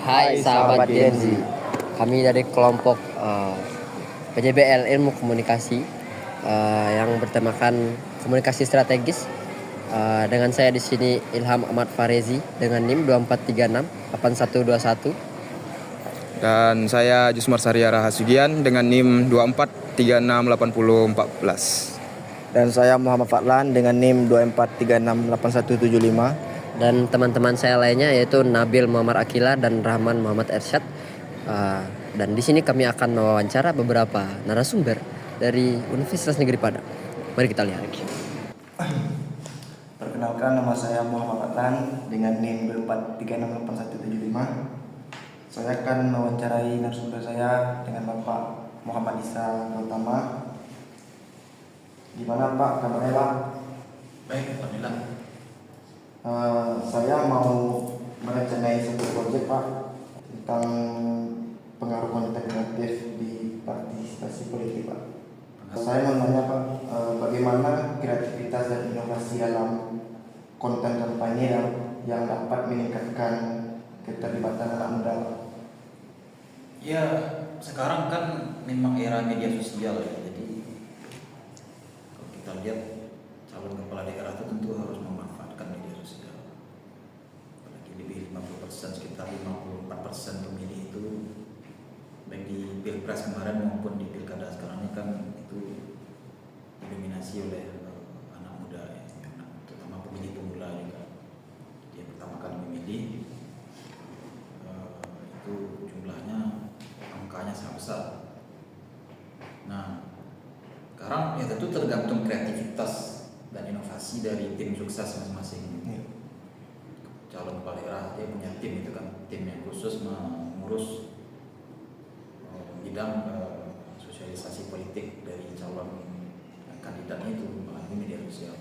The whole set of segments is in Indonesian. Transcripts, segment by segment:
Hai sahabat Gen Z, kami dari kelompok PJBL Ilmu Komunikasi yang bertemakan komunikasi strategis. Dengan saya di sini Ilham Ahmad Farezi dengan NIM 24368121. Dan saya Jusmar Saria Rahasugian dengan NIM 24368014. Dan saya Muhammad Fadlan dengan NIM 24368175. Dan teman-teman saya lainnya yaitu Nabil Muhammad Akila dan Rahman Muhammad Ersyad. Dan di sini kami akan mewawancara beberapa narasumber dari Universitas Negeri Padang. Mari kita lihat. Perkenalkan, nama saya Muhammad Fadlan dengan NIM 24368175. Saya akan mewawancarai narasumber saya dengan Bapak Muhammad Isa Gautama. Gimana Pak kabarnya Pak? Baik, alhamdulillah. Saya mau merencanakan satu proyek Pak tentang pengaruh konten kreatif di partisipasi politik Pak. Saya mau nanya Pak, bagaimana kreativitas dan inovasi dalam konten kampanye yang dapat meningkatkan keterlibatan anak muda Pak? Ya, sekarang kan memang era media sosial ya. Jadi kalau kita lihat calon kepala daerah itu tentu harus memanfaatkan media sosial. Apalagi lebih 50%, sekitar 54% pemilih itu baik di Pilpres kemarin maupun di Pilkada sekarang ini kan itu didominasi oleh anak muda ya, terutama pemilih pemula juga. Dia pertama kali memilih, itu jumlahnya angkanya sangat besar. Nah, sekarang ya tentu tergantung kreativitas dan inovasi dari tim sukses masing-masing. Calon kepala daerah dia punya tim, itu kan tim yang khusus mengurus bidang sosialisasi politik dari calon kandidatnya itu melalui media sosial.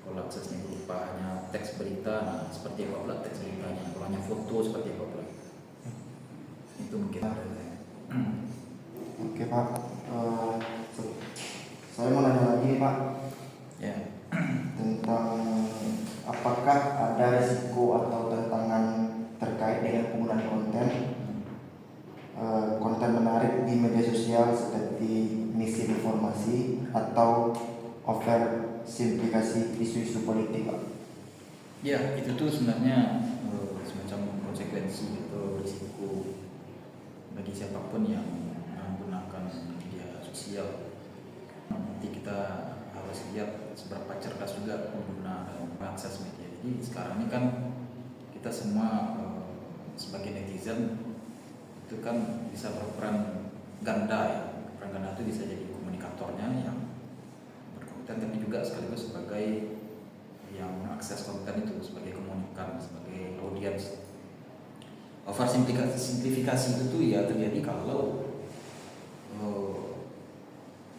Kalau aksesnya berupa hanya teks berita, nah seperti apa pula teks beritanya, kalau hanya foto seperti apa pula, itu mungkin ada. Oke Pak, saya mau nanya lagi Pak Ya. tentang apakah ada risiko atau tantangan terkait dengan penggunaan konten menarik di media sosial seperti misinformasi atau oversimplifikasi isu-isu politik Pak? Ya, itu tuh sebenarnya semacam konsekuensi atau risiko bagi siapapun yang menggunakan media sosial. Nanti kita harus lihat seberapa cerdas juga pengguna dan mengakses media. Jadi sekarang ini kan kita semua sebagai netizen itu kan bisa berperan ganda ya. Peran ganda itu bisa jadi komunikatornya yang berkonten, tapi juga sekaligus sebagai yang mengakses konten itu, sebagai komunikan, sebagai audiens. Oversimplifikasi itu tuh ya terjadi kalau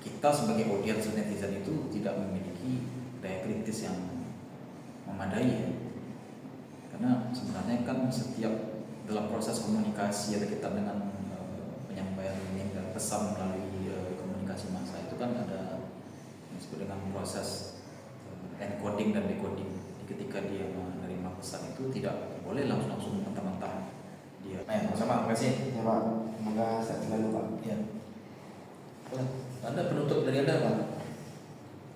kita sebagai audiens netizen itu tidak memiliki daya kritis yang memadai ya. Karena sebenarnya kan setiap dalam proses komunikasi atau kita dengan penyampaian ini dan pesan melalui komunikasi massa itu kan ada yang disebut dengan proses encoding dan decoding. Jadi ketika dia menerima pesan itu tidak boleh langsung mentah-mentah dia. Sama-sama, terima kasih. Ya Pak, semoga sehat selalu Pak. Ya. Anda penutup dari Anda Pak?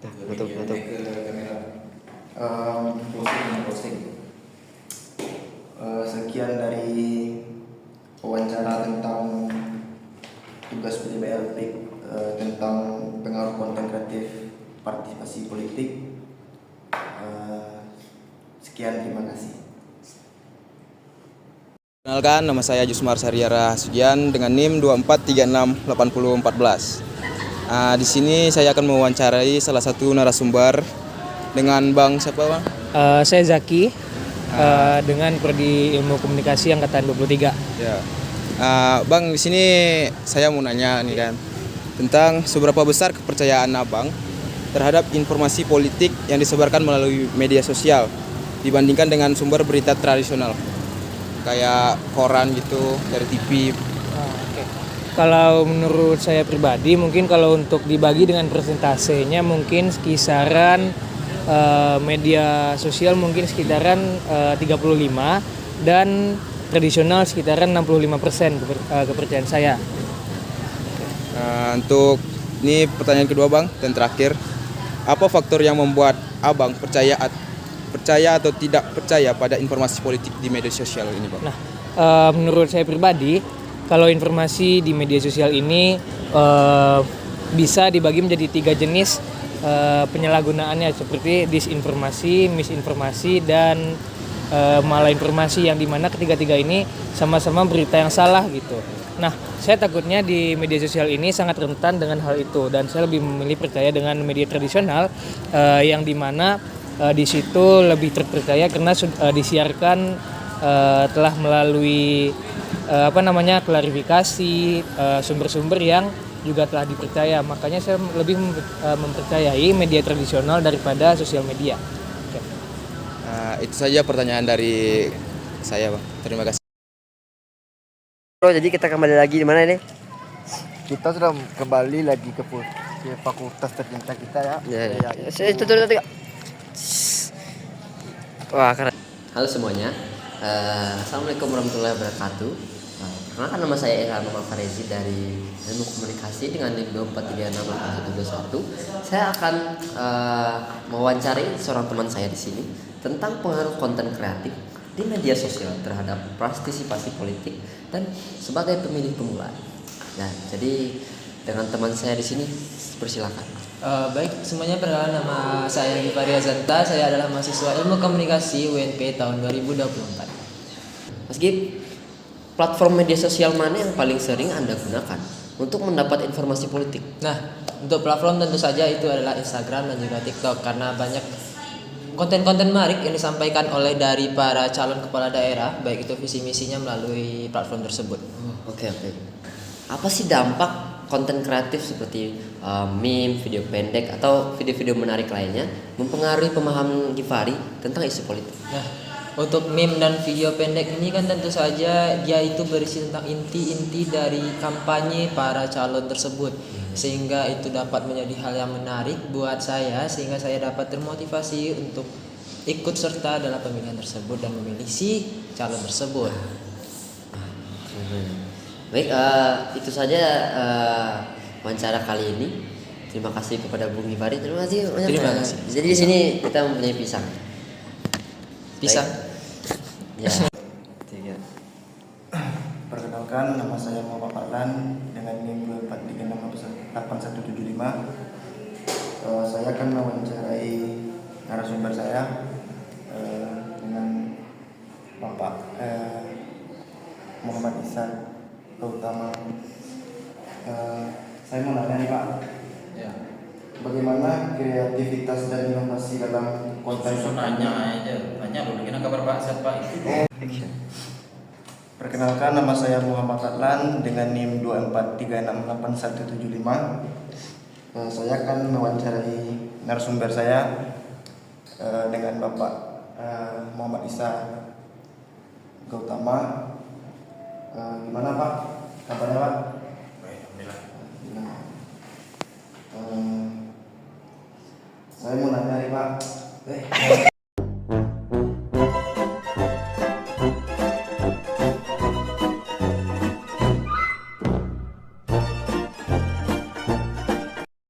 Tutup. Ke kamera. Posting. Sekian dari wawancara tentang tugas PJBL tentang pengaruh konten kreatif partisipasi politik. Sekian, terima kasih. Kenalkan, nama saya Jusmar Saria Rahasugian dengan NIM 24368014. Di sini saya akan mewawancarai salah satu narasumber dengan Bang siapa Bang? Saya Zaki dengan Prodi Ilmu Komunikasi angkatan 23. Ya. Bang, di sini saya mau nanya nih kan tentang seberapa besar kepercayaan Abang terhadap informasi politik yang disebarkan melalui media sosial dibandingkan dengan sumber berita tradisional kayak koran gitu dari TV. Okay. Kalau menurut saya pribadi mungkin kalau untuk dibagi dengan persentasenya mungkin kisaran media sosial mungkin sekitaran 35 dan tradisional sekitaran 65% kepercayaan saya. Untuk ini pertanyaan kedua Bang dan terakhir, apa faktor yang membuat Abang percaya atau tidak percaya pada informasi politik di media sosial ini Bang? Nah, menurut saya pribadi, kalau informasi di media sosial ini bisa dibagi menjadi 3 jenis penyalahgunaannya, seperti disinformasi, misinformasi, dan malinformasi, yang dimana ketiga-tiga ini sama-sama berita yang salah gitu. Nah, saya takutnya di media sosial ini sangat rentan dengan hal itu, dan saya lebih memilih percaya dengan media tradisional yang dimana di situ lebih terpercaya karena disiarkan telah melalui klarifikasi sumber-sumber yang juga telah dipercaya. Makanya saya lebih mempercayai media tradisional daripada sosial media. Oke. Itu saja pertanyaan dari saya Bang. Terima kasih. Bro, jadi kita kembali lagi di mana ini? Kita sudah kembali lagi ke fakultas tercinta kita ya. Ya. Itu tuh. Wah, keren. Halo semuanya. Assalamualaikum warahmatullahi wabarakatuh. Perkenalkan, nama saya Ilham Farezi dari Ilmu Komunikasi dengan NIM 2436821. Saya akan mewawancari seorang teman saya di sini tentang pengaruh konten kreatif di media sosial terhadap partisipasi politik dan sebagai pemilih pemula. Nah, jadi dengan teman saya di sini, persilakan. Baik, semuanya, perkenalkan, nama saya Gifari Azanta. Saya adalah mahasiswa Ilmu Komunikasi UNP tahun 2024. Mas Gip, platform media sosial mana yang paling sering Anda gunakan untuk mendapat informasi politik? Nah, untuk platform tentu saja itu adalah Instagram dan juga TikTok, karena banyak konten-konten menarik yang disampaikan oleh dari para calon kepala daerah, baik itu visi misinya melalui platform tersebut. Oke. Apa sih dampak konten kreatif seperti meme, video pendek, atau video-video menarik lainnya mempengaruhi pemahaman Gifari tentang isu politik? Nah, untuk meme dan video pendek ini kan tentu saja dia itu berisi tentang inti-inti dari kampanye para calon tersebut, sehingga itu dapat menjadi hal yang menarik buat saya, sehingga saya dapat termotivasi untuk ikut serta dalam pemilihan tersebut dan memilih si calon tersebut. Baik, itu saja wawancara kali ini. Terima kasih kepada Bung Gifari. Terima kasih banyak. Terima kasih. Jadi di sini kita mempunyai pisang. Pisang. Ya. Perkenalkan, nama saya Muhammad Fadlan dengan NIM 2436875. Saya akan mewawancarai narasumber saya dengan Bapak Muhammad Isa Gautama. Saya mau nanya nih Pak, Ya. bagaimana kreativitas dan inovasi dalam konten Langsung nanya dulu, gimana kabar Pak? Sehat Pak? Perkenalkan, nama saya Muhammad Fadlan dengan NIM 2436875. Saya akan mewawancarai narasumber saya dengan Bapak Muhammad Isa Gautama. Gimana Pak? Kabarnya Pak? Baik, alhamdulillah. Saya mau nanya nih Pak.